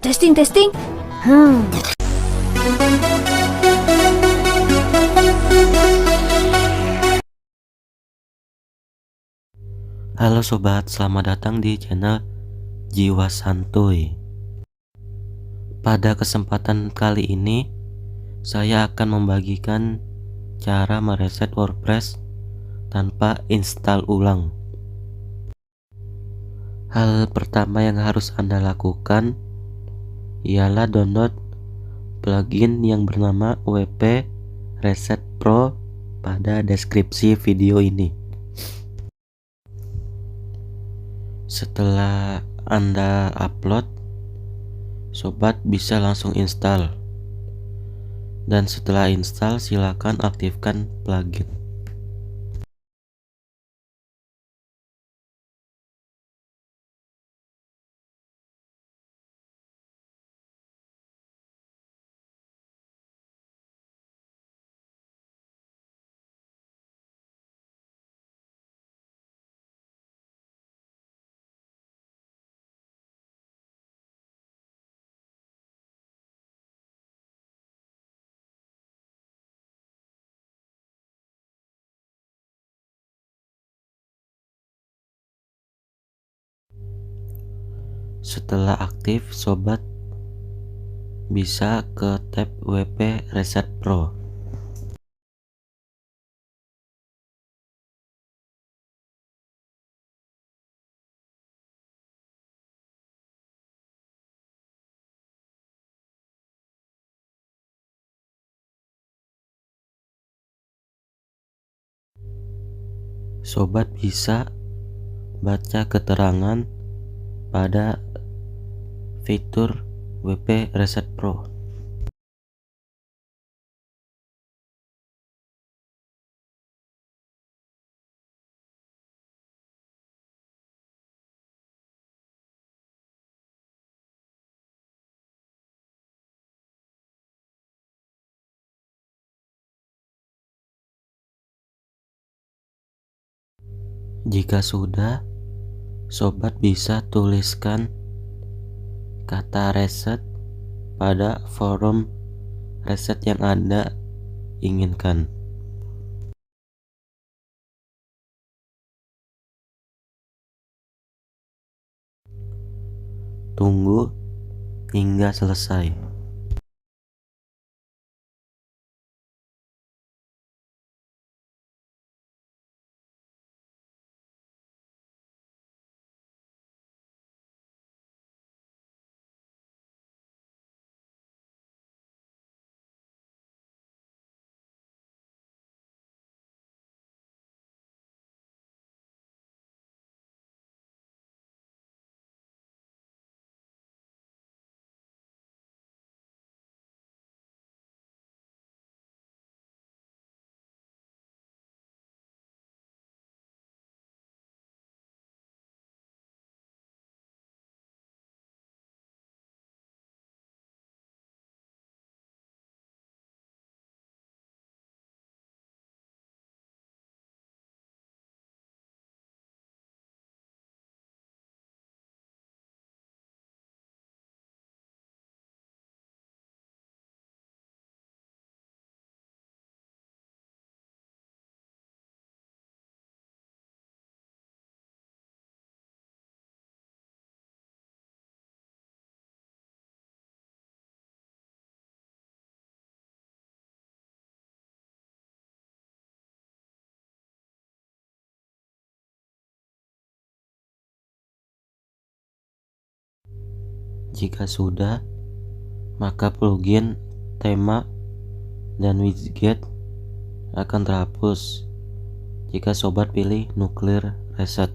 Testing, testing. Hmm. Halo sobat, selamat datang di channel Jiwa Santuy. Pada kesempatan kali ini, saya akan membagikan cara mereset WordPress tanpa install ulang. Hal pertama yang harus Anda lakukan ialah download plugin yang bernama WP Reset Pro pada deskripsi video ini. Setelah Anda upload, sobat bisa langsung install. Dan setelah install, silakan aktifkan plugin. Setelah aktif, sobat bisa ke tab WP Reset Pro. Sobat bisa baca keterangan pada fitur WP Reset Pro. Jika sudah, sobat bisa tuliskan kata reset pada forum reset yang Anda inginkan. Tunggu hingga selesai. Jika sudah, maka plugin, tema, dan widget akan terhapus jika sobat pilih nuklir reset.